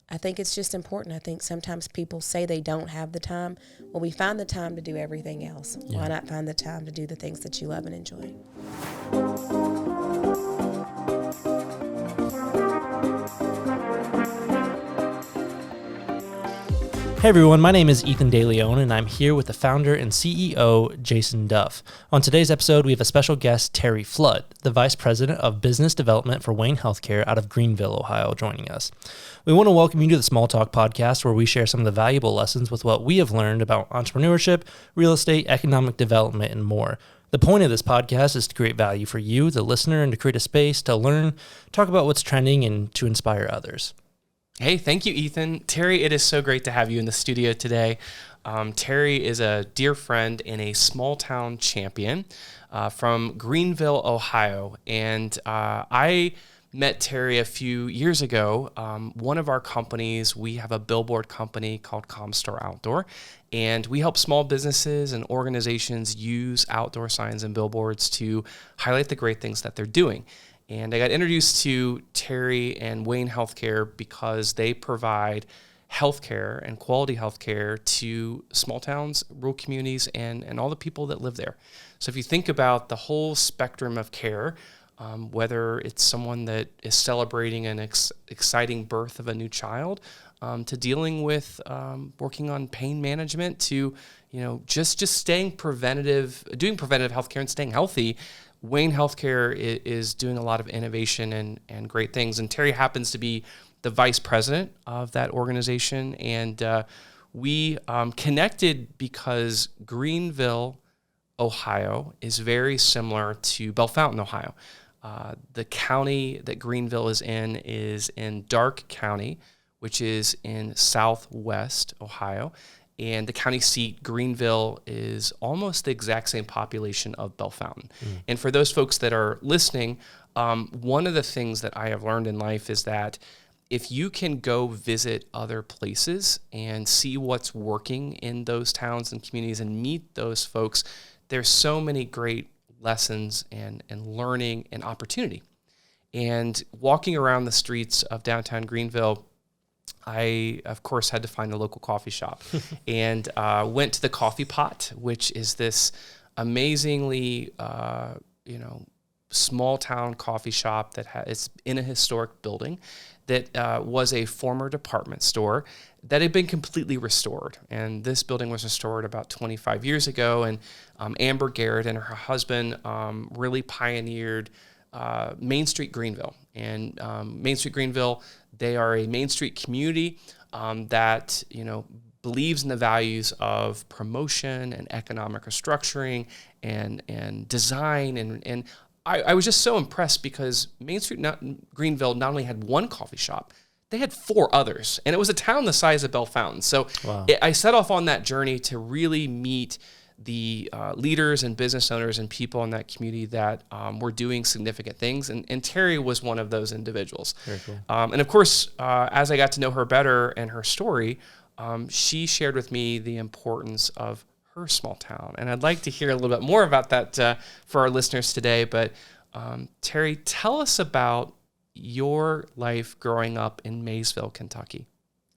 I think it's just important. I think sometimes people say they don't have the time. Well, we find the time to do everything else. Yeah. Why not find the time to do the things that you love and enjoy? Hey everyone, my name is Ethan DeLeon, and I'm here with the founder and CEO, Jason Duff. On today's episode, we have a special guest, Terri Flood, the Vice President of Business Development for Wayne Healthcare out of Greenville, Ohio, joining us. We want to welcome you to the Small Talk podcast, where we share some of the valuable lessons with what we have learned about entrepreneurship, real estate, economic development, and more. The point of this podcast is to create value for you, the listener, and to create a space to learn, talk about what's trending, and to inspire others. Hey, thank you, Ethan. Terri, it is so great to have you in the studio today. Terri is a dear friend and a small town champion from Greenville, Ohio. And I met Terri a few years ago. One of our companies, we have a billboard company called Comstar Outdoor, and we help small businesses and organizations use outdoor signs and billboards to highlight the great things that they're doing. And I got introduced to Terri and Wayne Healthcare because they provide healthcare and quality healthcare to small towns, rural communities, and all the people that live there. So if you think about the whole spectrum of care, whether it's someone that is celebrating an exciting birth of a new child, to dealing with working on pain management, to just staying doing preventative healthcare and staying healthy, Wayne Healthcare is doing a lot of innovation and great things. And Terri happens to be the vice president of that organization. And we connected because Greenville, Ohio is very similar to Bellefontaine, Ohio. The county that Greenville is in Darke County, which is in southwest Ohio. And the county seat, Greenville, is almost the exact same population of Bellefontaine. And for those folks that are listening, one of the things that I have learned in life is that if you can go visit other places and see what's working in those towns and communities and meet those folks, there's so many great lessons and learning and opportunity. And walking around the streets of downtown Greenville, I, of course, had to find a local coffee shop and went to the Coffee Pot, which is this amazingly, small town coffee shop that it's in a historic building that was a former department store that had been completely restored. And this building was restored about 25 years ago. And Amber Garrett and her husband really pioneered Main Street Greenville. And Main Street Greenville, they are a Main Street community that believes in the values of promotion and economic restructuring and design. And I was just so impressed because Main Street Greenville not only had one coffee shop, they had 4 others. And it was a town the size of Bellefontaine. So wow. I set off on that journey to really meet the leaders and business owners and people in that community that were doing significant things. And Terri was one of those individuals. Very cool. And of course, as I got to know her better and her story, she shared with me the importance of her small town. And I'd like to hear a little bit more about that for our listeners today. But Terri, tell us about your life growing up in Maysville, Kentucky.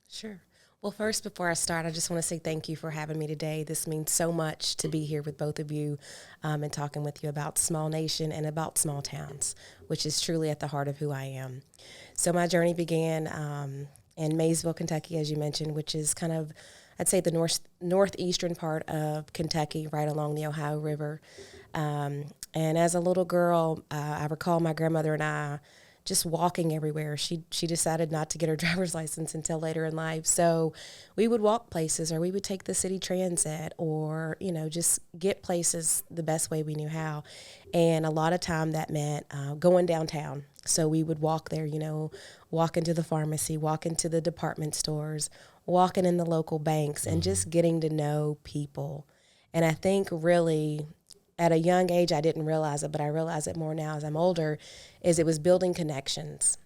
Sure. Well, first, before I start, I just want to say thank you for having me today. This means so much to be here with both of you and talking with you about Small Nation and about small towns, which is truly at the heart of who I am. So my journey began in Maysville, Kentucky, as you mentioned, which is kind of, I'd say, the northeastern part of Kentucky, right along the Ohio River. And as a little girl, I recall my grandmother and I just walking everywhere. She decided not to get her driver's license until later in life. So we would walk places, or we would take the city transit, or, just get places the best way we knew how. And a lot of time that meant going downtown. So we would walk there, walk into the pharmacy, walk into the department stores, walking in the local banks, and just getting to know people. And I think really at a young age, I didn't realize it, but I realize it more now as I'm older, is it was building connections.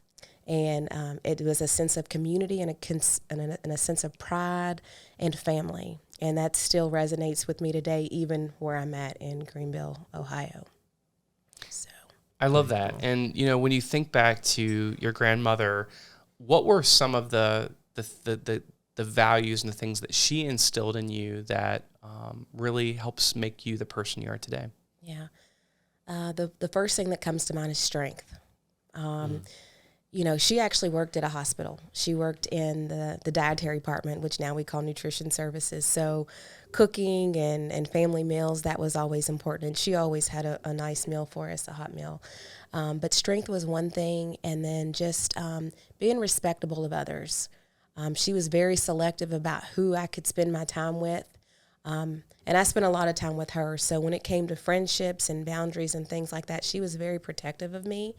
And it was a sense of community and a sense of pride and family. And that still resonates with me today, even where I'm at in Greenville, Ohio. So I love that. And, when you think back to your grandmother, what were some of the the values and the things that she instilled in you that really helps make you the person you are today? Yeah. The first thing that comes to mind is strength. She actually worked at a hospital. She worked in the dietary department, which now we call nutrition services. So cooking and family meals, that was always important. And she always had a nice meal for us, a hot meal. But strength was one thing. And then just being respectable of others. She was very selective about who I could spend my time with. And I spent a lot of time with her. So when it came to friendships and boundaries and things like that, she was very protective of me.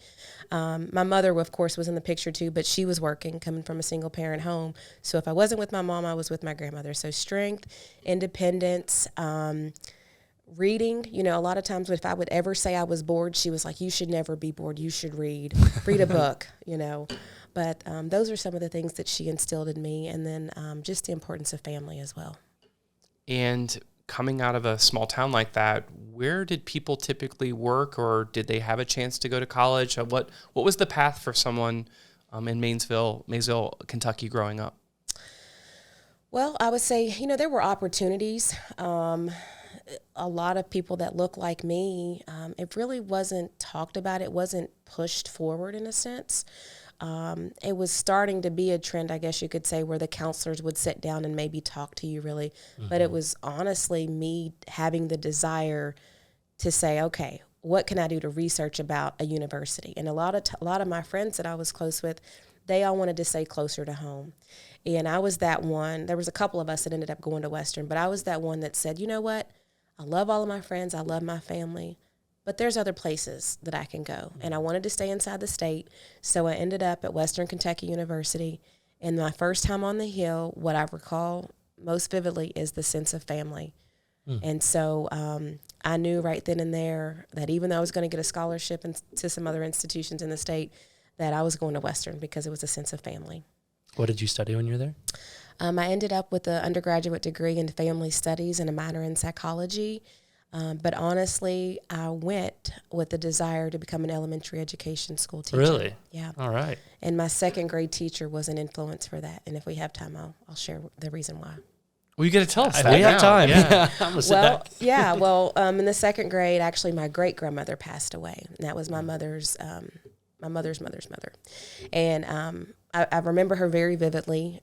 My mother, of course, was in the picture too, but she was working, coming from a single parent home. So if I wasn't with my mom, I was with my grandmother. So strength, independence, reading. A lot of times if I would ever say I was bored, she was like, you should never be bored. You should read a book, But those are some of the things that she instilled in me. And then just the importance of family as well. And coming out of a small town like that, where did people typically work, or did they have a chance to go to college? What was the path for someone in Maysville, Kentucky growing up? Well, I would say, there were opportunities. A lot of people that look like me, it really wasn't talked about. It wasn't pushed forward in a sense. It was starting to be a trend, I guess you could say, where the counselors would sit down and maybe talk to you really. Mm-hmm. But it was honestly me having the desire to say, okay, what can I do to research about a university? And a lot of my friends that I was close with, they all wanted to stay closer to home. And I was that one. There was a couple of us that ended up going to Western, but I was that one that said, you know what? I love all of my friends. I love my family. But there's other places that I can go. And I wanted to stay inside the state. So I ended up at Western Kentucky University. And my first time on the Hill, what I recall most vividly is the sense of family. And so I knew right then and there that even though I was going to get a scholarship to some other institutions in the state, that I was going to Western because it was a sense of family. What did you study when you were there? I ended up with an undergraduate degree in family studies and a minor in psychology. But honestly, I went with the desire to become an elementary education school teacher. Really? Yeah. All right. And my second grade teacher was an influence for that. And if we have time, I'll share the reason why. Well, you got to tell us that we have now. time. Yeah. I'm gonna sit back. Yeah. Well, in the second grade, actually, my great grandmother passed away. And that was my mother's mother's mother. And I remember her very vividly.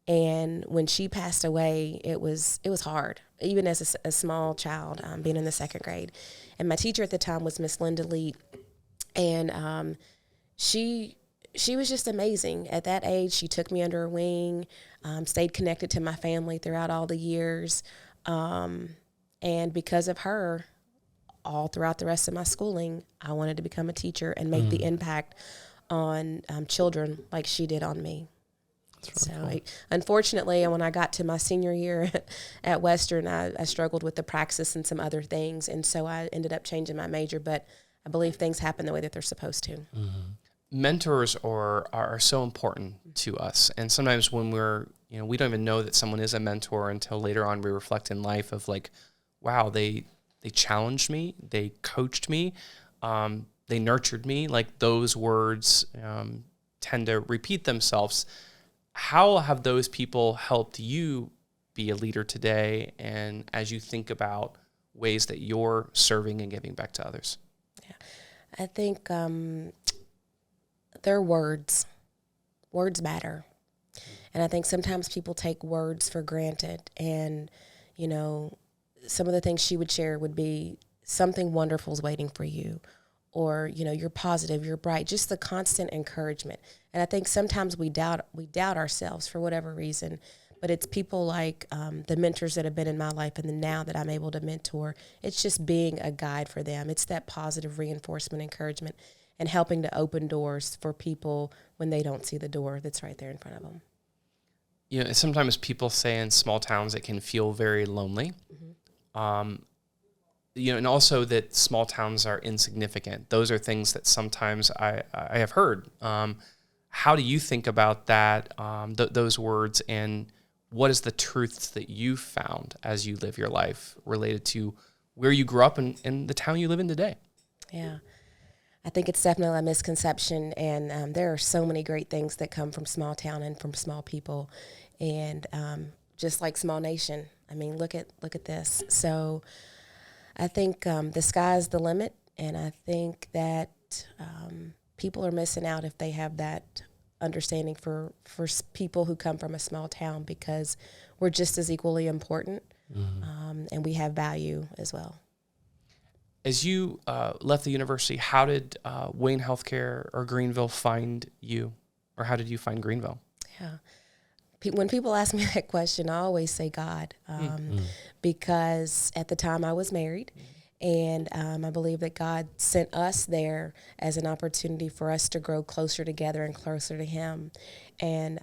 And when she passed away, it was hard, even as a small child, being in the second grade. And my teacher at the time was Miss Linda Lee, and she was just amazing. At that age, she took me under her wing, stayed connected to my family throughout all the years, and because of her, all throughout the rest of my schooling, I wanted to become a teacher and make the impact on children like she did on me. Really cool. Unfortunately, when I got to my senior year at Western, I struggled with the praxis and some other things, and so I ended up changing my major, but I believe things happen the way that they're supposed to. Mm-hmm. Mentors are so important to us, and sometimes when we don't even know that someone is a mentor until later on we reflect in life of like, wow, they challenged me, they coached me, they nurtured me. Like those words tend to repeat themselves. How have those people helped you be a leader today, and as you think about ways that you're serving and giving back to others? Yeah, I think their words matter. And I think sometimes people take words for granted, and, some of the things she would share would be something wonderful is waiting for you, or, you're positive, you're bright, just the constant encouragement. And I think sometimes we doubt ourselves for whatever reason, but it's people like the mentors that have been in my life and then now that I'm able to mentor, it's just being a guide for them. It's that positive reinforcement, encouragement, and helping to open doors for people when they don't see the door that's right there in front of them. Sometimes people say in small towns it can feel very lonely. Mm-hmm. And also that small towns are insignificant. Those are things that sometimes I have heard. How do you think about that, those words, and what is the truths that you found as you live your life related to where you grew up and the town you live in today? Yeah. I think it's definitely a misconception, and there are so many great things that come from small town and from small people, and just like small nation. I mean, look at this. So I think the sky's the limit, and I think that people are missing out if they have that understanding for people who come from a small town, because we're just as equally important, and we have value as well. As you left the university, how did Wayne Healthcare or Greenville find you, or how did you find Greenville? Yeah. When people ask me that question, I always say God, because at the time I was married, and I believe that God sent us there as an opportunity for us to grow closer together and closer to Him. And,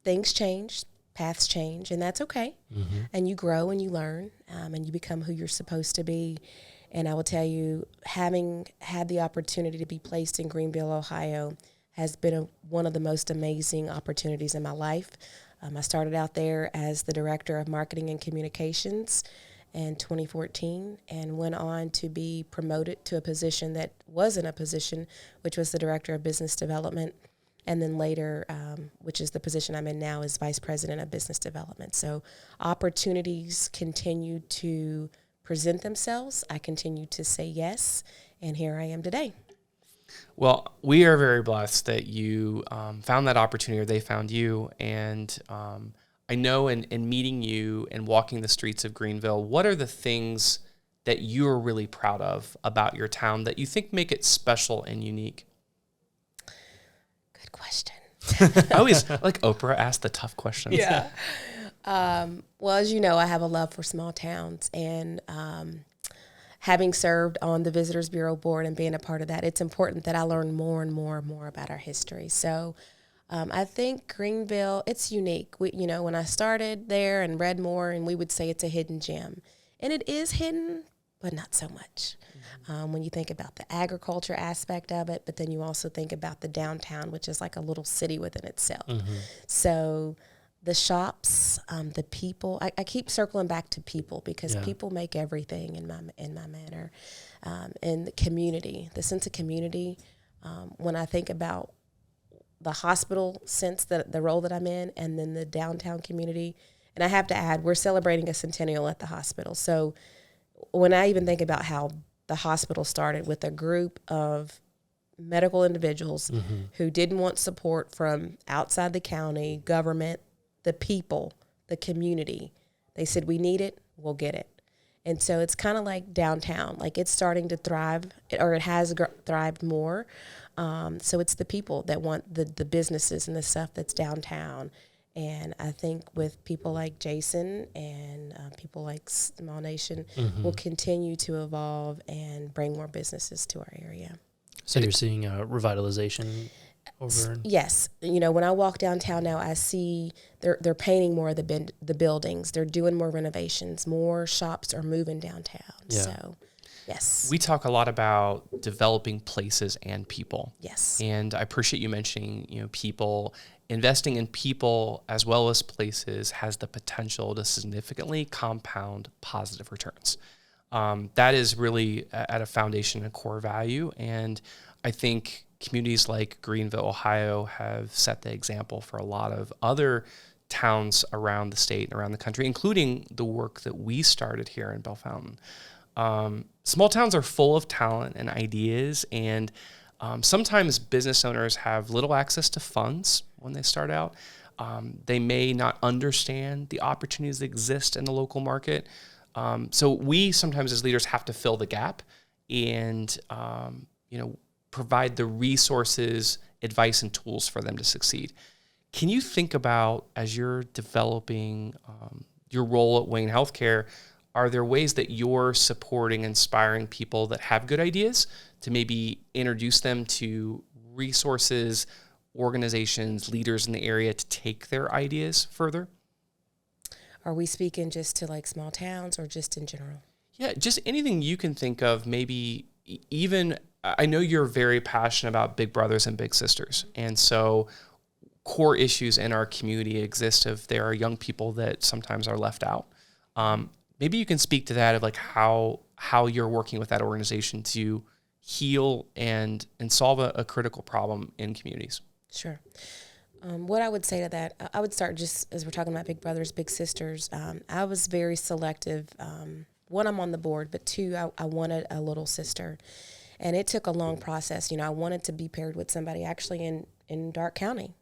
things change, paths change, and that's okay. And you grow and you learn, and you become who you're supposed to be. And I will tell you, having had the opportunity to be placed in Greenville, Ohio, has been one of the most amazing opportunities in my life. I started out there as the Director of Marketing and Communications in 2014, and went on to be promoted to a position that wasn't a position, which was the Director of Business Development. And then later, which is the position I'm in now, is Vice President of Business Development. So opportunities continue to present themselves. I continue to say yes, and here I am today. Well, we are very blessed that you found that opportunity, or they found you. And I know in meeting you and walking the streets of Greenville, what are the things that you're really proud of about your town that you think make it special and unique? Good question. I always, like Oprah, ask the tough questions. Yeah. Well, as you know, I have a love for small towns, and having served on the Visitors Bureau Board and being a part of that, it's important that I learn more and more and more about our history. So I think Greenville, it's unique. When I started there and read more, and we would say it's a hidden gem. And it is hidden, but not so much. When you think about the agriculture aspect of it, but then you also think about the downtown, which is like a little city within itself. So the shops, the people, I keep circling back to people, because people make everything in my manner. And the community, the sense of community. When I think about the hospital sense, the role that I'm in, and then the downtown community, and I have to add, we're celebrating a centennial at the hospital. So when I even think about how the hospital started with a group of medical individuals who didn't want support from outside the county, government, the people, the community. They said, we need it, we'll get it. And so it's kind of like downtown, like it's starting to thrive, or it has thrived more. So it's the people that want the businesses and the stuff that's downtown. And I think with people like Jason and people like Small Nation, will continue to evolve and bring more businesses to our area. So you're seeing revitalization over? Yes. When I walk downtown now, I see they're painting more of the buildings. They're doing more renovations. More shops are moving downtown. Yeah. So, yes. We talk a lot about developing places and people. Yes. And I appreciate you mentioning, people. Investing in people as well as places has the potential to significantly compound positive returns. That is really at a foundation and core value. And I think communities like Greenville, Ohio have set the example for a lot of other towns around the state and around the country, including the work that we started here in Bellefontaine. Small towns are full of talent and ideas, and sometimes business owners have little access to funds when they start out. They may not understand the opportunities that exist in the local market. So we sometimes as leaders have to fill the gap and, provide the resources, advice, and tools for them to succeed. Can you think about, as you're developing your role at Wayne Healthcare, are there ways that you're supporting, inspiring people that have good ideas to maybe introduce them to resources, organizations, leaders in the area to take their ideas further? Are we speaking just to like small towns or just in general? Yeah, just anything you can think of, maybe even, I know you're very passionate about big brothers and big sisters. And so core issues in our community exist if there are young people that sometimes are left out. Maybe you can speak to that, of like how you're working with that organization to heal and solve a critical problem in communities? Sure. What I would say to that, I would start just as we're talking about big brothers, big sisters. I was very selective. One, I'm on the board, but two, I wanted a little sister. And it took a long process. I wanted to be paired with somebody actually in Dark County.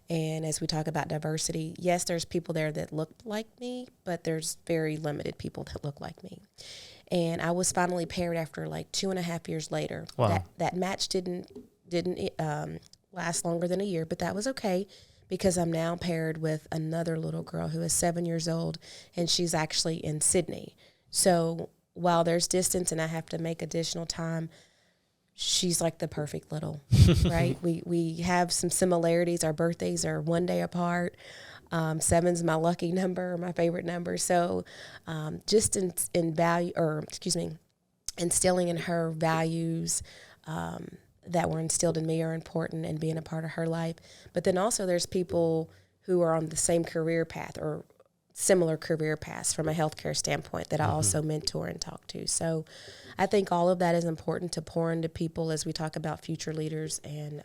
And as we talk about diversity, yes, there's people there that look like me, but there's very limited people that look like me. And I was finally paired after like 2.5 years later. Wow. That match didn't last longer than a year, but that was okay because I'm now paired with another little girl who is 7 years old, and she's actually in Sydney. So while there's distance and I have to make additional time, she's like the perfect little, right? We have some similarities. Our birthdays are 1 day apart. 7's my lucky number, my favorite number. So just in value, instilling in her values that were instilled in me are important and being a part of her life. But then also there's people who are on the same career path or similar career paths from a healthcare standpoint that I also mentor and talk to. So I think all of that is important to pour into people as we talk about future leaders and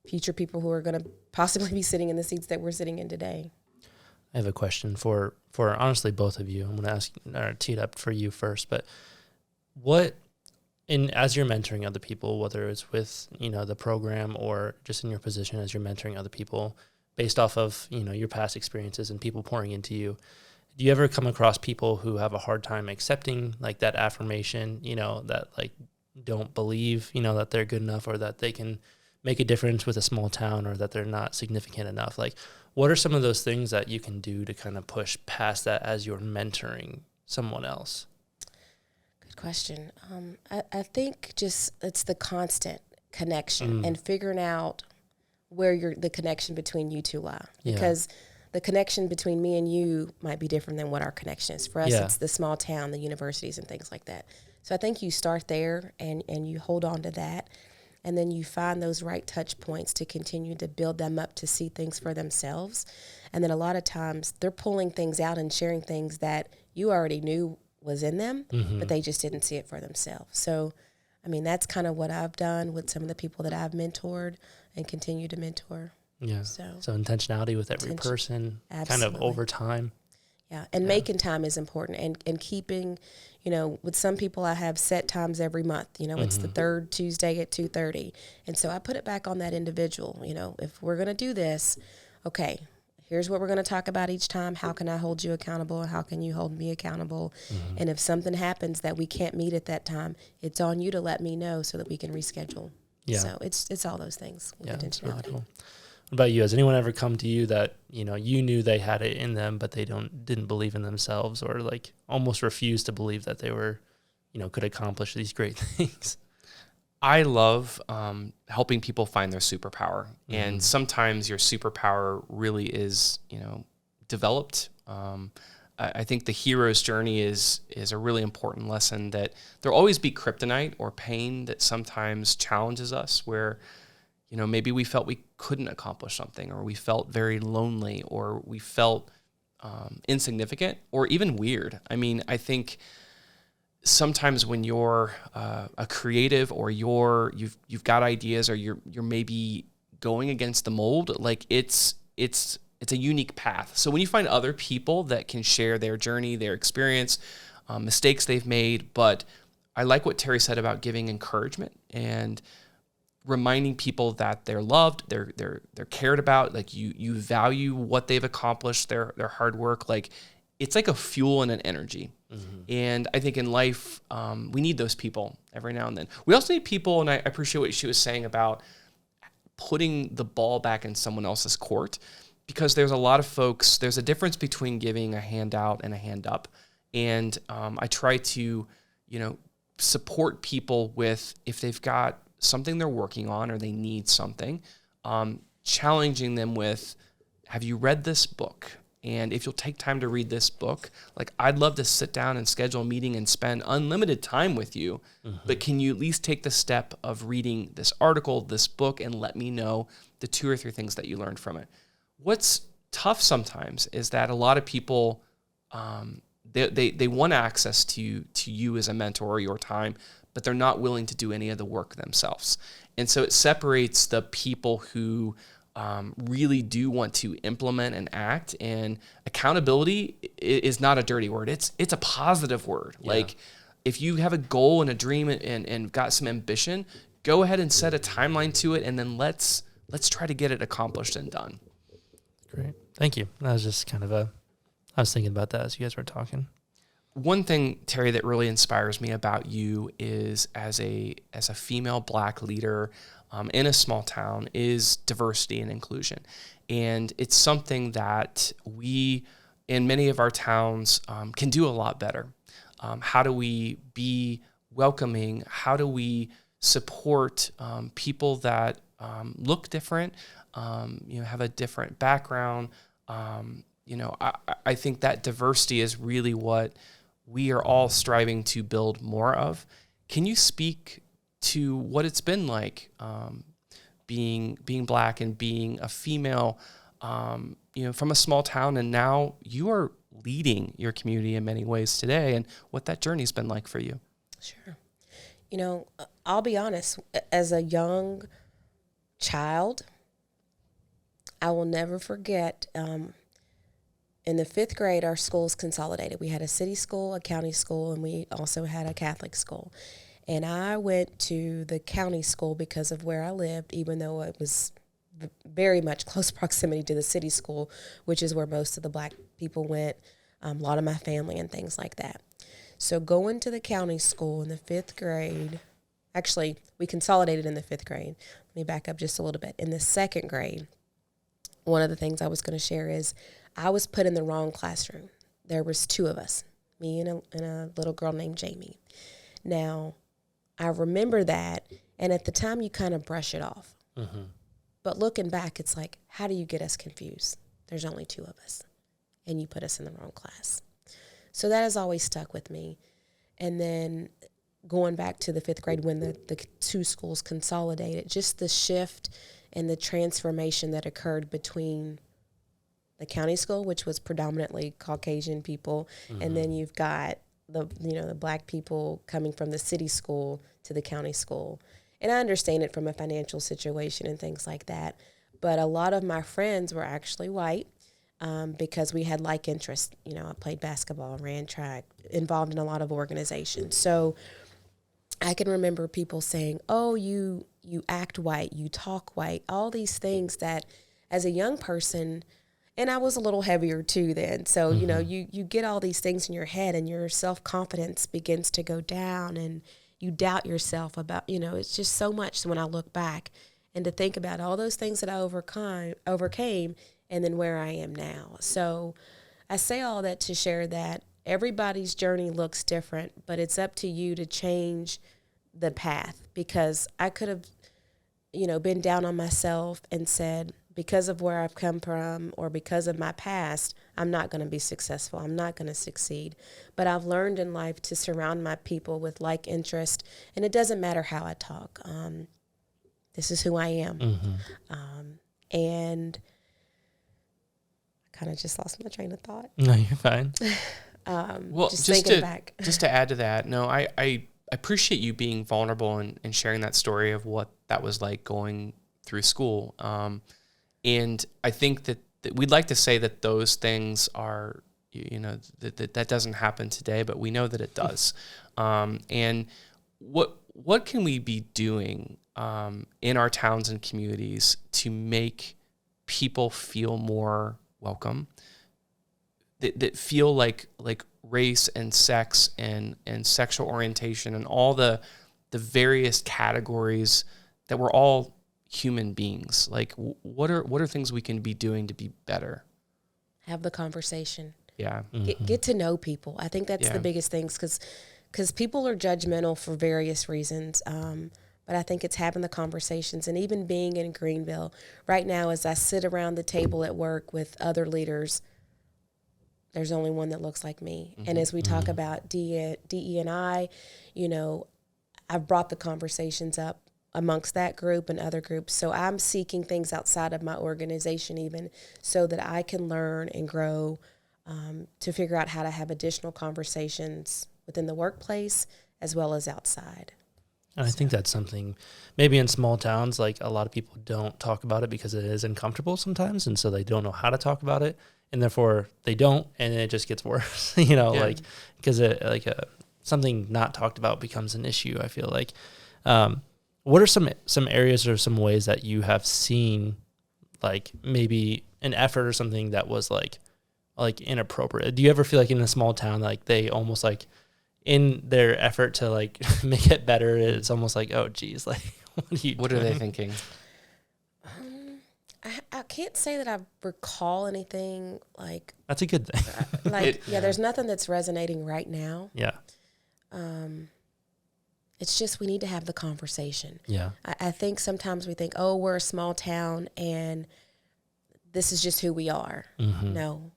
future people who are going to possibly be sitting in the seats that we're sitting in today. I have a question for honestly both of you. I'm going to tee it up for you first, but as you're mentoring other people, whether it's with, the program or just in your position as you're mentoring other people based off of, your past experiences and people pouring into you, do you ever come across people who have a hard time accepting like that affirmation, that like don't believe, that they're good enough or that they can make a difference with a small town or that they're not significant enough? Like, what are some of those things that you can do to kind of push past that as you're mentoring someone else? Question. I think just it's the constant connection and figuring out where the connection between you two lie. Because the connection between me and you might be different than what our connection is. For us, it's the small town, the universities and things like that. So I think you start there and you hold on to that. And then you find those right touch points to continue to build them up to see things for themselves. And then a lot of times they're pulling things out and sharing things that you already knew was in them, but they just didn't see it for themselves. So, that's kind of what I've done with some of the people that I've mentored and continue to mentor. Yeah. So intentionality with every person, absolutely. Kind of over time. Yeah. And making time is important and keeping, with some people I have set times every month, it's the third Tuesday at 2:30. And so I put it back on that individual, if we're going to do this, okay, here's what we're going to talk about each time. How can I hold you accountable? How can you hold me accountable? And if something happens that we can't meet at that time, it's on you to let me know so that we can reschedule. Yeah. So it's all those things. Yeah. Really cool. What about you? Has anyone ever come to you that, you knew they had it in them, but they didn't believe in themselves or like almost refused to believe that they were, could accomplish these great things? I love helping people find their superpower. And sometimes your superpower really is, developed. I think the hero's journey is a really important lesson that there'll always be kryptonite or pain that sometimes challenges us where, maybe we felt we couldn't accomplish something or we felt very lonely or we felt insignificant or even weird. I think sometimes when you're a creative or you've got ideas or you're maybe going against the mold, like it's a unique path. So when you find other people that can share their journey, their experience, mistakes they've made, but I like what Terri said about giving encouragement and reminding people that they're loved, they're cared about, like you value what they've accomplished, their hard work, like it's like a fuel and an energy. And I think in life, we need those people every now and then. We also need people, and I appreciate what she was saying about putting the ball back in someone else's court, because there's a lot of folks, there's a difference between giving a handout and a hand up. And I try to, support people with, if they've got something they're working on or they need something, challenging them with, have you read this book? And if you'll take time to read this book, like I'd love to sit down and schedule a meeting and spend unlimited time with you, but can you at least take the step of reading this article, this book, and let me know the 2 or 3 things that you learned from it? What's tough sometimes is that a lot of people, they want access to you as a mentor or your time, but they're not willing to do any of the work themselves. And so it separates the people who really do want to implement and act. And accountability is not a dirty word. It's a positive word. Yeah. Like, if you have a goal and a dream and got some ambition, go ahead and set a timeline to it, and then let's try to get it accomplished and done. Great. Thank you. That was just kind of I was thinking about that as you guys were talking. One thing, Terri, that really inspires me about you is as a female Black leader in a small town is diversity and inclusion. And it's something that we, in many of our towns, can do a lot better. How do we be welcoming? How do we support people that look different, have a different background? I think that diversity is really what we are all striving to build more of. Can you speak to what it's been like being Black and being a female, from a small town, and now you are leading your community in many ways today, and what that journey's been like for you? Sure. I'll be honest, as a young child, I will never forget, in the 5th grade, our schools consolidated. We had a city school, a county school, and we also had a Catholic school. And I went to the county school because of where I lived, even though it was very much close proximity to the city school, which is where most of the Black people went, a lot of my family and things like that. So going to the county school in the 5th grade, actually, we consolidated in the 5th grade. Let me back up just a little bit. In the 2nd grade, one of the things I was going to share is I was put in the wrong classroom. There was 2 of us, me and a little girl named Jamie. Now, I remember that, and at the time you kind of brush it off. Mm-hmm. But looking back, it's like, how do you get us confused? There's only 2 of us, and you put us in the wrong class. So that has always stuck with me. And then going back to the 5th grade when the 2 schools consolidated, just the shift and the transformation that occurred between the county school, which was predominantly Caucasian people, mm-hmm. and then you've got the Black people coming from the city school to the county school. And I understand it from a financial situation and things like that. But a lot of my friends were actually white because we had like interests. I played basketball, ran track, involved in a lot of organizations. So I can remember people saying, oh, you act white, you talk white, all these things that as a young person, and I was a little heavier too then. So, mm-hmm. You get all these things in your head and your self-confidence begins to go down and you doubt yourself about, it's just so much when I look back and to think about all those things that I overcame and then where I am now. So I say all that to share that everybody's journey looks different, but it's up to you to change the path, because I could have, been down on myself and said, because of where I've come from or because of my past, I'm not going to be successful. I'm not going to succeed. But I've learned in life to surround my people with like interest, and it doesn't matter how I talk. This is who I am. Mm-hmm. And I kind of just lost my train of thought. No, you're fine. Well, just thinking back. Just to add to that, no, I appreciate you being vulnerable and sharing that story of what that was like going through school. And I think that we'd like to say that those things are, that doesn't happen today, but we know that it does. And what can we be doing in our towns and communities to make people feel more welcome, that feel like race and sex and sexual orientation and all the various categories that we're all human beings? Like, what are things we can be doing to be better? Have the conversation. Yeah. Mm-hmm. Get to know people. I think that's the biggest things, because people are judgmental for various reasons. But I think it's having the conversations, and even being in Greenville right now, as I sit around the table at work with other leaders, there's only one that looks like me. Mm-hmm. And as we talk about DE&I, I've brought the conversations up amongst that group and other groups. So I'm seeking things outside of my organization even so that I can learn and grow, to figure out how to have additional conversations within the workplace as well as outside. And I think that's something maybe in small towns, like a lot of people don't talk about it because it is uncomfortable sometimes. And so they don't know how to talk about it. And therefore they don't, and it just gets worse, like, because something not talked about becomes an issue, I feel like. What are some areas or some ways that you have seen, like maybe an effort or something that was like inappropriate? Do you ever feel like in a small town, like they almost like, in their effort to like make it better, it's almost like, oh geez, like what are they thinking? I can't say that I recall anything like. That's a good thing. There's nothing that's resonating right now. Yeah. It's just we need to have the conversation. Yeah. I think sometimes we think, oh, we're a small town and this is just who we are. Mm-hmm. No.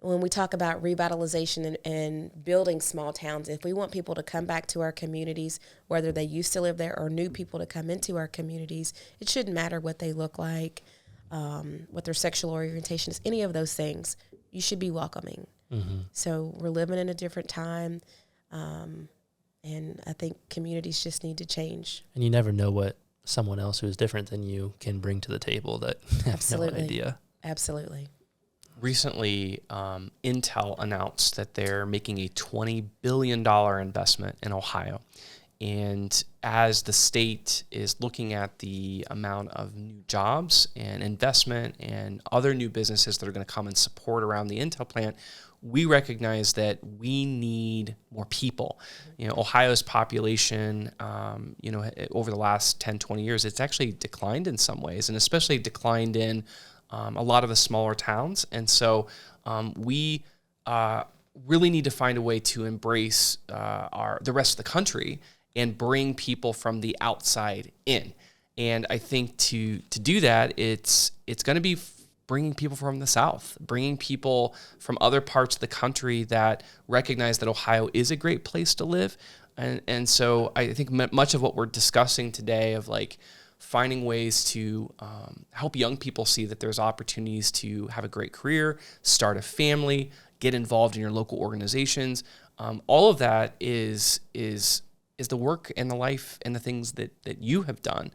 When we talk about revitalization and building small towns, if we want people to come back to our communities, whether they used to live there or new people to come into our communities, it shouldn't matter what they look like, what their sexual orientation is, any of those things. You should be welcoming. Mm-hmm. So we're living in a different time, and I think communities just need to change. And you never know what someone else who is different than you can bring to the table that have Absolutely. no idea. Absolutely. Recently, Intel announced that they're making a $20 billion investment in Ohio. And as the state is looking at the amount of new jobs and investment and other new businesses that are going to come and support around the Intel plant, we recognize that we need more people. Ohio's population, over the last 10, 20 years, it's actually declined in some ways, and especially declined in a lot of the smaller towns. And so we really need to find a way to embrace the rest of the country and bring people from the outside in. And I think to do that, it's going to be bringing people from the South, bringing people from other parts of the country that recognize that Ohio is a great place to live. And so I think much of what we're discussing today of like finding ways to help young people see that there's opportunities to have a great career, start a family, get involved in your local organizations. All of that is the work and the life and the things that you have done.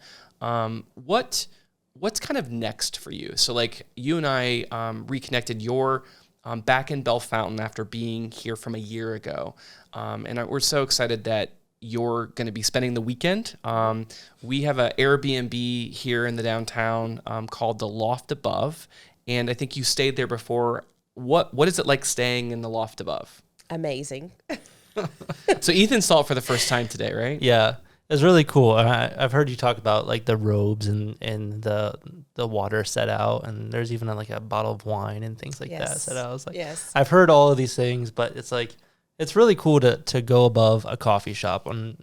What's kind of next for you? So like you and I reconnected. You're back in Bell Fountain after being here from a year ago. We're so excited that you're going to be spending the weekend. We have an Airbnb here in the downtown called the Loft Above. And I think you stayed there before. What is it like staying in the Loft Above? Amazing. So Ethan saw it for the first time today, right? Yeah. It's really cool. I've heard you talk about like the robes and the water set out, and there's even like a bottle of wine and things like that set out. I was like, yes. I've heard all of these things, but it's like, it's really cool to go above a coffee shop on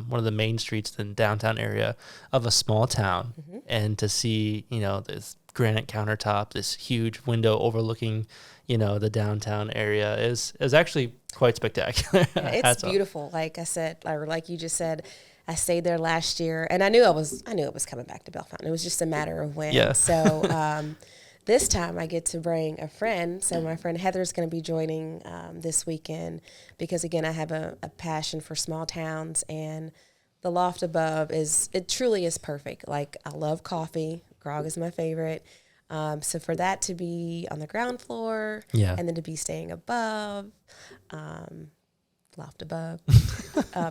one of the main streets in the downtown area of a small town, Mm-hmm. and to see, this granite countertop, this huge window overlooking, the downtown area is actually quite spectacular. Yeah, it's beautiful. Like I said, or like you just said, I stayed there last year, and I knew it was coming back to Bell Fountain. It was just a matter of when. Yeah. So this time I get to bring a friend. So my friend Heather's going to be joining this weekend because, again, I have a passion for small towns, and the Loft Above it truly is perfect. Like, I love coffee. Grog is my favorite. So for that to be on the ground floor, and then to be staying above, Loft Above,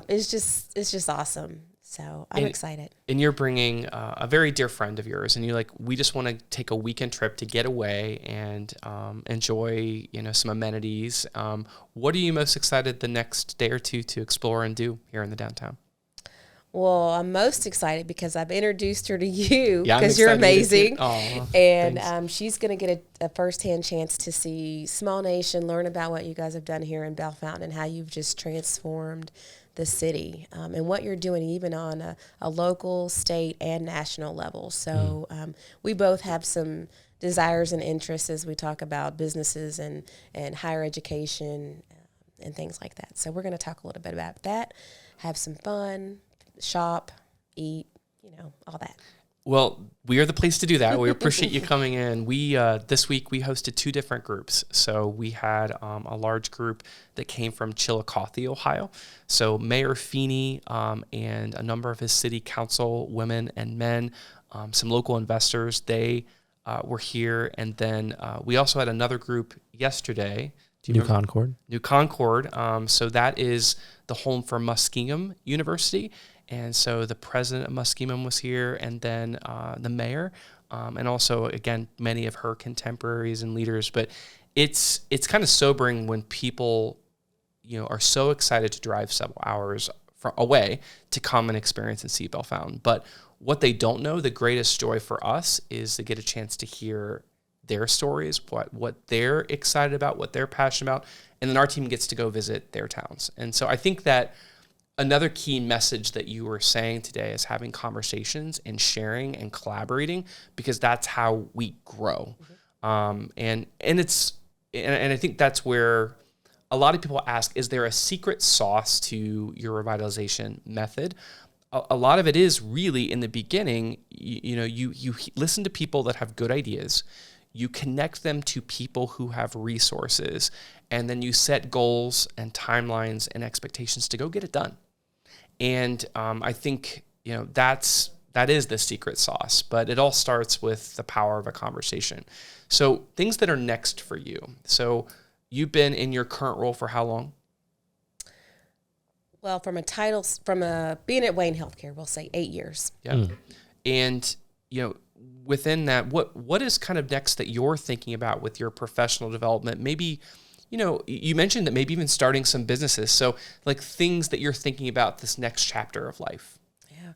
it's just awesome. So I'm excited. And you're bringing a very dear friend of yours, and you're like, we just want to take a weekend trip to get away and enjoy, some amenities. What are you most excited the next day or two to explore and do here in the downtown? Well, I'm most excited because I've introduced her to you Yeah, because you're amazing. Aw, and she's going to get a firsthand chance to see Small Nation, learn about what you guys have done here in Bell Fountain and how you've just transformed the city and what you're doing even on a local, state, and national level. So we both have some desires and interests as we talk about businesses and higher education and things like that. So we're going to talk a little bit about that, have some fun, shop, eat, all that. Well, we are the place to do that. We appreciate you coming in. We this week we hosted 2 different groups. So we had a large group that came from Chillicothe, Ohio. So Mayor Feeney and a number of his city council women and men, some local investors, they were here. And then we also had another group yesterday. New Concord. New Concord. So that is the home for Muskingum University. And so the president of Muskingum was here, and then the mayor, and also, again, many of her contemporaries and leaders. But it's kind of sobering when people, are so excited to drive several hours away to come and experience and see Bellefontaine. But what they don't know, the greatest joy for us is to get a chance to hear their stories, what they're excited about, what they're passionate about, and then our team gets to go visit their towns. And so I think that another key message that you were saying today is having conversations and sharing and collaborating, because that's how we grow. And I think that's where a lot of people ask, is there a secret sauce to your revitalization method? A lot of it is really in the beginning, you listen to people that have good ideas, you connect them to people who have resources, and then you set goals and timelines and expectations to go get it done. And I think, that is the secret sauce, but it all starts with the power of a conversation. So things that are next for you. So you've been in your current role for how long? Well, from being at Wayne Healthcare, we'll say 8 years. Yeah. And, within that, what is kind of next that you're thinking about with your professional development? Maybe, you mentioned that maybe even starting some businesses. So like things that you're thinking about this next chapter of life. Yeah.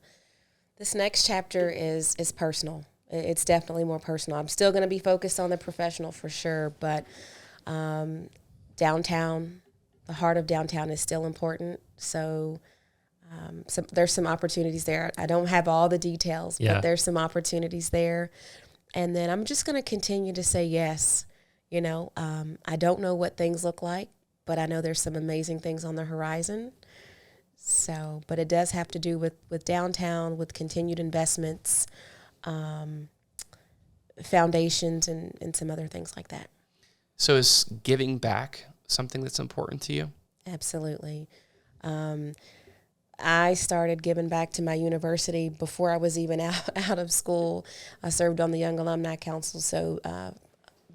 This next chapter is personal. It's definitely more personal. I'm still going to be focused on the professional for sure, but downtown, the heart of downtown is still important. So there's some opportunities there. I don't have all the details, but there's some opportunities there. And then I'm just going to continue to say yes. I don't know what things look like, but I know there's some amazing things on the horizon. So, but it does have to do with downtown, with continued investments, foundations, and some other things like that. So is giving back something that's important to you? Absolutely. I started giving back to my university before I was even out of school. I served on the Young Alumni Council, so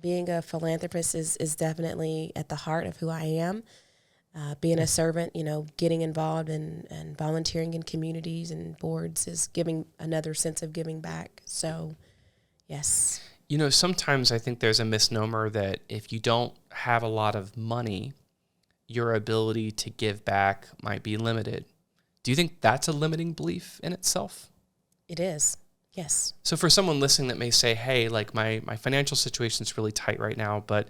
being a philanthropist is definitely at the heart of who I am. Being a servant, getting involved and volunteering in communities and boards is giving another sense of giving back. So, yes. Sometimes I think there's a misnomer that if you don't have a lot of money, your ability to give back might be limited. Do you think that's a limiting belief in itself? It is. Yes. So for someone listening that may say, hey, like my financial situation is really tight right now, but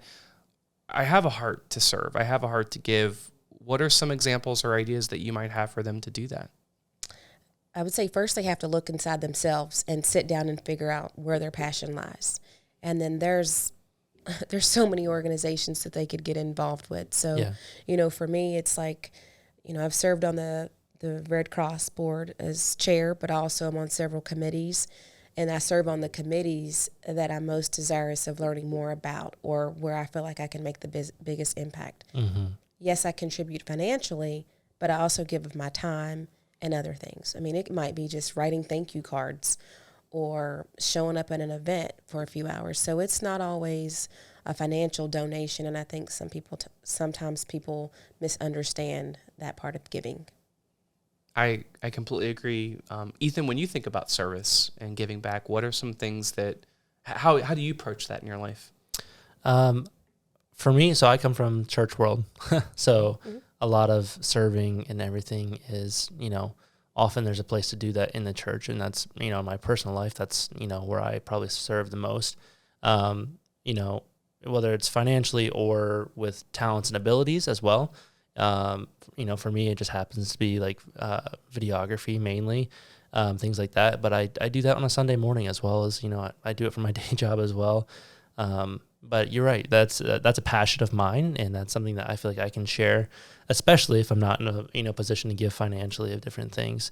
I have a heart to serve. I have a heart to give. What are some examples or ideas that you might have for them to do that? I would say first they have to look inside themselves and sit down and figure out where their passion lies. And then there's so many organizations that they could get involved with. So, for me, it's like, I've served on the Red Cross board as chair, but also I'm on several committees, and I serve on the committees that I'm most desirous of learning more about, or where I feel like I can make the biggest impact. Mm-hmm. Yes, I contribute financially, but I also give of my time and other things. I mean, it might be just writing thank you cards or showing up at an event for a few hours. So it's not always a financial donation, and I think sometimes people misunderstand that part of giving. I completely agree. Ethan, when you think about service and giving back, what are some things how do you approach that in your life? For me, so I come from church world. So a lot of serving and everything is, often there's a place to do that in the church. And that's, in my personal life, that's, where I probably serve the most. Whether it's financially or with talents and abilities as well. For me, it just happens to be like videography mainly, things like that. But I do that on a Sunday morning as well as, I do it for my day job as well. But you're right. That's a passion of mine, and that's something that I feel like I can share, especially if I'm not in a position to give financially of different things.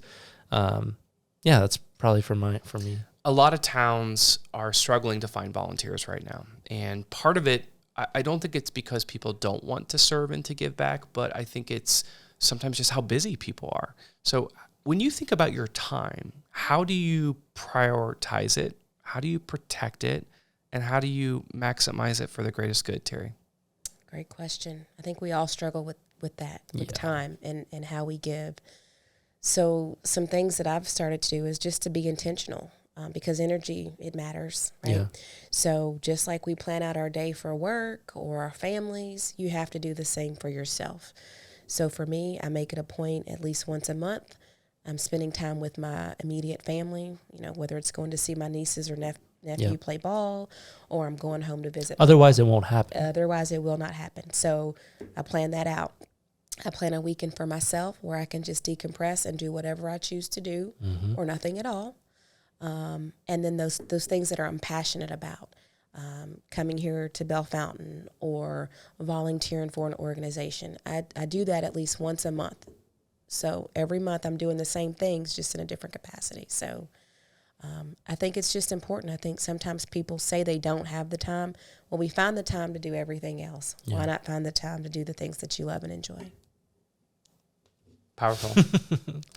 That's probably for me. a lot of towns are struggling to find volunteers right now. And part of it, I don't think it's because people don't want to serve and to give back, but I think it's sometimes just how busy people are. So when you think about your time, how do you prioritize it? How do you protect it? And how do you maximize it for the greatest good, Terri? Great question. I think we all struggle with that, with time and how we give. So some things that I've started to do is just to be intentional. Because energy, it matters, right? Yeah. So just like we plan out our day for work or our families, you have to do the same for yourself. So for me, I make it a point at least once a month. I'm spending time with my immediate family, whether it's going to see my nieces or nephew play ball, or I'm going home to visit. Otherwise, it won't happen. Otherwise, it will not happen. So I plan that out. I plan a weekend for myself where I can just decompress and do whatever I choose to do or nothing at all. And then those things that I'm passionate about, coming here to Bell Fountain or volunteering for an organization. I do that at least once a month. So every month I'm doing the same things, just in a different capacity. So I think it's just important. I think sometimes people say they don't have the time. Well, we find the time to do everything else. Yeah. Why not find the time to do the things that you love and enjoy? Powerful.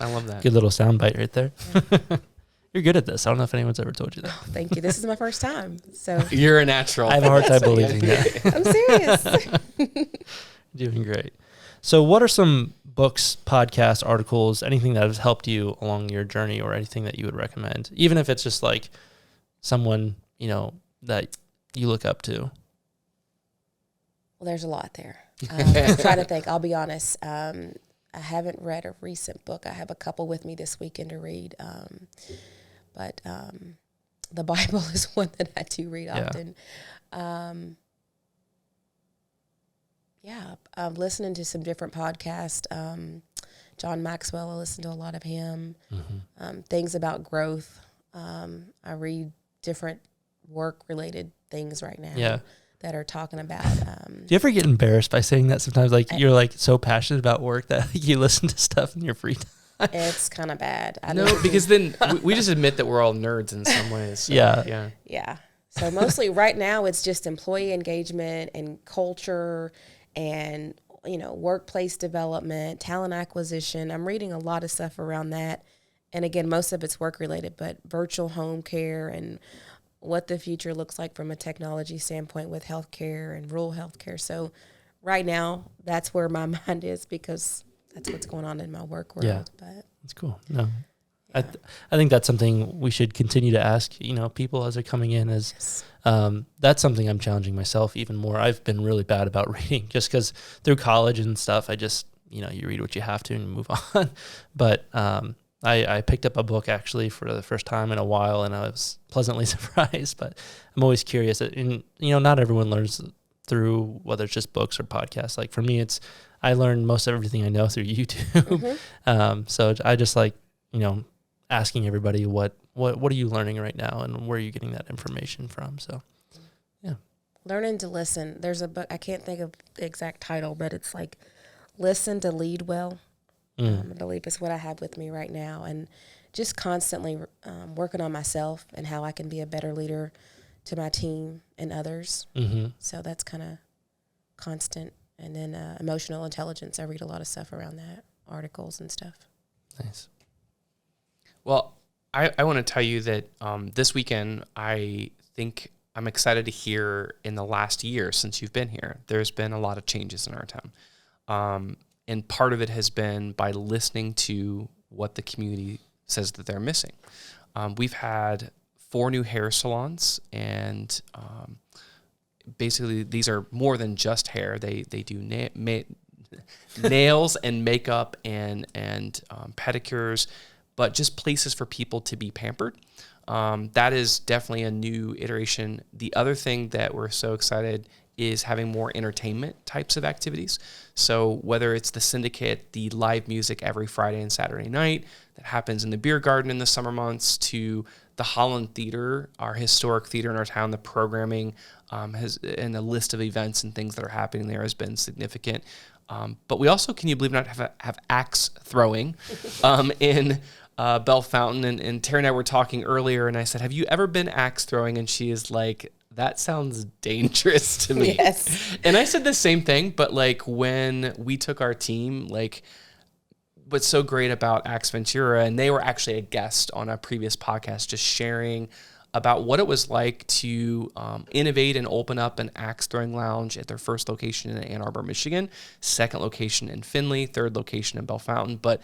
I love that. Good little soundbite right there. Yeah. You're good at this. I don't know if anyone's ever told you that. Oh, thank you. This is my first time. So you're a natural. I have a hard time believing that. I'm serious. Doing great. So what are some books, podcasts, articles, anything that has helped you along your journey or anything that you would recommend? Even if it's just like someone, that you look up to. Well, there's a lot there. I'm trying to think. I'll be honest. I haven't read a recent book. I have a couple with me this weekend to read. But the Bible is one that I do read often. I'm listening to some different podcasts. John Maxwell, I listen to a lot of him. Things about growth. I read different work-related things right now that are talking about. Do you ever get embarrassed by saying that sometimes? Like you're like so passionate about work that you listen to stuff in your free time. It's kind of bad. Because then we just admit that we're all nerds in some ways. So, yeah. So mostly right now it's just employee engagement and culture and, workplace development, talent acquisition. I'm reading a lot of stuff around that. And again, most of it's work related, but virtual home care and what the future looks like from a technology standpoint with healthcare and rural healthcare. So right now that's where my mind is because that's what's going on in my work world. Yeah. But that's cool. No, yeah. I think that's something we should continue to ask, people as they're coming in that's something I'm challenging myself even more. I've been really bad about reading just because through college and stuff, I just, you read what you have to and move on. But, I picked up a book actually for the first time in a while and I was pleasantly surprised, but I'm always curious and, not everyone learns through whether it's just books or podcasts. Like for me, I learned most of everything I know through YouTube. So I just like, asking everybody what are you learning right now and where are you getting that information from? So, yeah. Learning to listen. There's a book, I can't think of the exact title, but it's like Listen to Lead Well. I believe it's what I have with me right now. And just constantly working on myself and how I can be a better leader to my team and others. So that's kind of constant. And then emotional intelligence. I read a lot of stuff around that, articles and stuff. Nice. Well, I want to tell you that this weekend, I think I'm excited to hear in the last year since you've been here, there's been a lot of changes in our town. And part of it has been by listening to what the community says that they're missing. We've had 4 new hair salons, and basically these are more than just hair. They do nails and makeup and pedicures, but just places for people to be pampered. That is definitely a new iteration. The other thing that we're so excited is having more entertainment types of activities. So whether it's the Syndicate, the live music every Friday and Saturday night that happens in the beer garden in the summer months, to the Holland Theater, our historic theater in our town, the programming has, and the list of events and things that are happening there has been significant. But we also, can you believe it or not, have axe throwing in Bell Fountain, and Terri and I were talking earlier, and I said, have you ever been axe throwing? And she is like, that sounds dangerous to me. Yes. And I said the same thing, but like when we took our team, like what's so great about Axe Ventura, and they were actually a guest on a previous podcast, just sharing about what it was like to innovate and open up an axe throwing lounge at their first location in Ann Arbor, Michigan, second location in Findlay, third location in Bell Fountain. But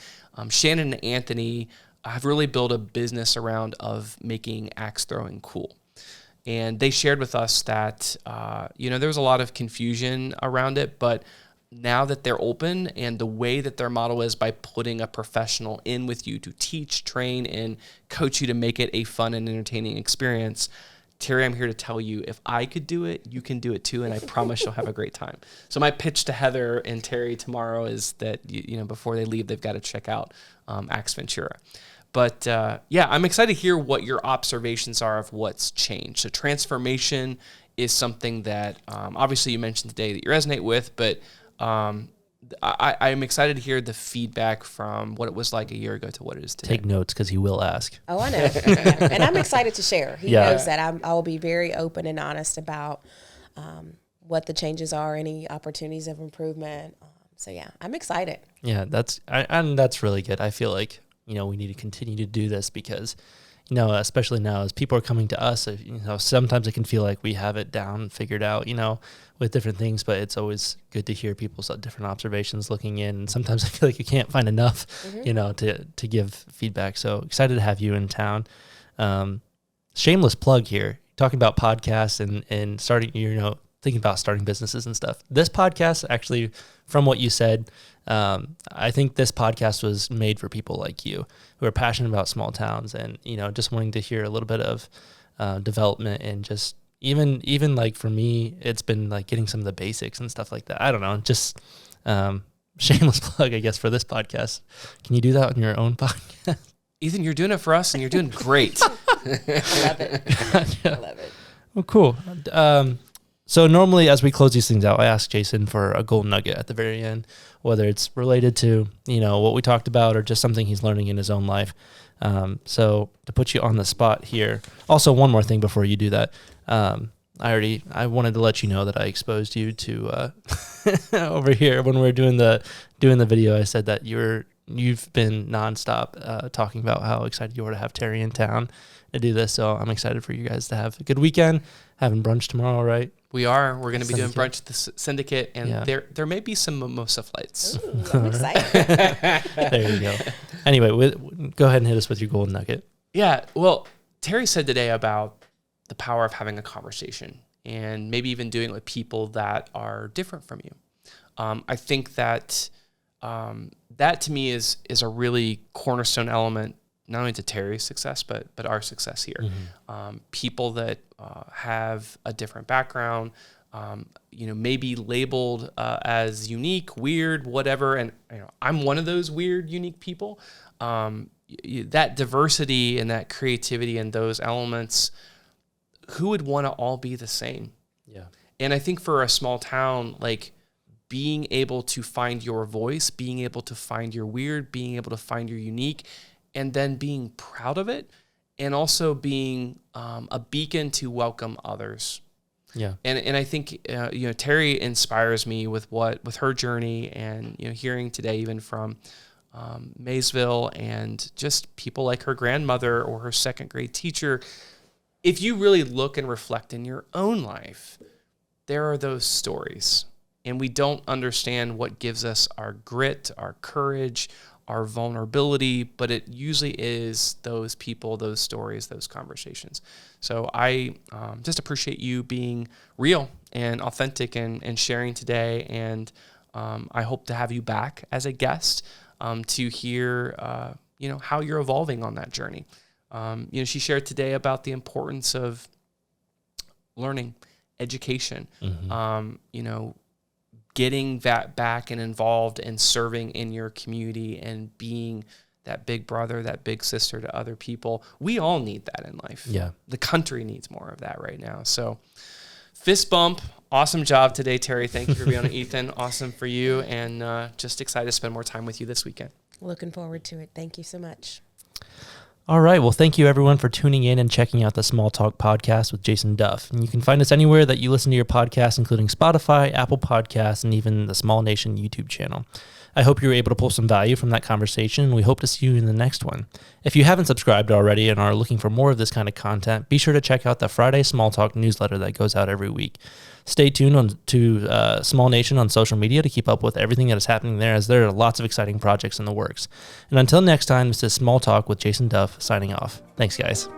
Shannon and Anthony have really built a business around of making axe throwing cool. And they shared with us that, there was a lot of confusion around it, but now that they're open and the way that their model is by putting a professional in with you to teach, train, and coach you to make it a fun and entertaining experience, Terri, I'm here to tell you, if I could do it, you can do it too, and I promise you'll have a great time. So my pitch to Heather and Terri tomorrow is that, before they leave, they've got to check out Axe Ventura. But I'm excited to hear what your observations are of what's changed. So transformation is something that obviously you mentioned today that you resonate with, but I'm excited to hear the feedback from what it was like a year ago to what it is today. Take notes because he will ask. Oh, I know. Yeah. And I'm excited to share. He knows that I will be very open and honest about what the changes are, any opportunities of improvement. I'm excited. Yeah, that's really good. I feel like, we need to continue to do this because, especially now as people are coming to us, sometimes it can feel like we have it down, figured out, with different things, but it's always good to hear people's different observations looking in. And sometimes I feel like you can't find enough, to give feedback. So excited to have you in town. Shameless plug here, talking about podcasts and starting, thinking about starting businesses and stuff. This podcast, actually, from what you said, I think this podcast was made for people like you who are passionate about small towns and, just wanting to hear a little bit of development and just even like for me, it's been like getting some of the basics and stuff like that. I don't know, just shameless plug, I guess, for this podcast. Can you do that on your own podcast? Ethan, you're doing it for us and you're doing great. I love it. I love it. Well, cool. So normally as we close these things out, I ask Jason for a gold nugget at the very end, whether it's related to, what we talked about or just something he's learning in his own life. So to put you on the spot here, also one more thing before you do that. I wanted to let you know that I exposed you to, over here when we were doing the video. I said that you've been nonstop, talking about how excited you are to have Terri in town to do this. So I'm excited for you guys to have a good weekend, having brunch tomorrow, right? We are. We're going to be doing brunch at the Syndicate, and there may be some mimosa flights. Ooh, I'm excited. There you go. Anyway, go ahead and hit us with your golden nugget. Yeah. Well, Terri said today about the power of having a conversation and maybe even doing it with people that are different from you. I think that that to me is a really cornerstone element, not only to Terri's success, but our success here. Mm-hmm. People that have a different background, maybe labeled as unique, weird, whatever. And I'm one of those weird, unique people. That diversity and that creativity and those elements, who would want to all be the same? Yeah. And I think for a small town, like being able to find your voice, being able to find your weird, being able to find your unique, and then being proud of it, and also being a beacon to welcome others. Yeah. And I think Terri inspires me with her journey, and hearing today even from Maysville and just people like her grandmother or her second grade teacher. If you really look and reflect in your own life, there are those stories, and we don't understand what gives us our grit, our courage, our vulnerability, but it usually is those people, those stories, those conversations. So I just appreciate you being real and authentic and sharing today, and I hope to have you back as a guest to hear how you're evolving on that journey. She shared today about the importance of learning, education, getting that back and involved and serving in your community and being that big brother, that big sister to other people. We all need that in life. Yeah. The country needs more of that right now. So fist bump. Awesome job today, Terri. Thank you for being on Ethan. Awesome for you. And just excited to spend more time with you this weekend. Looking forward to it. Thank you so much. All right. Well, thank you everyone for tuning in and checking out the Small Talk podcast with Jason Duff. And you can find us anywhere that you listen to your podcast, including Spotify, Apple Podcasts, and even the Small Nation YouTube channel. I hope you were able to pull some value from that conversation, and we hope to see you in the next one. If you haven't subscribed already and are looking for more of this kind of content, be sure to check out the Friday Small Talk newsletter that goes out every week. Stay tuned to Small Nation on social media to keep up with everything that is happening there, as there are lots of exciting projects in the works. And until next time, this is Small Talk with Jason Duff signing off. Thanks, guys.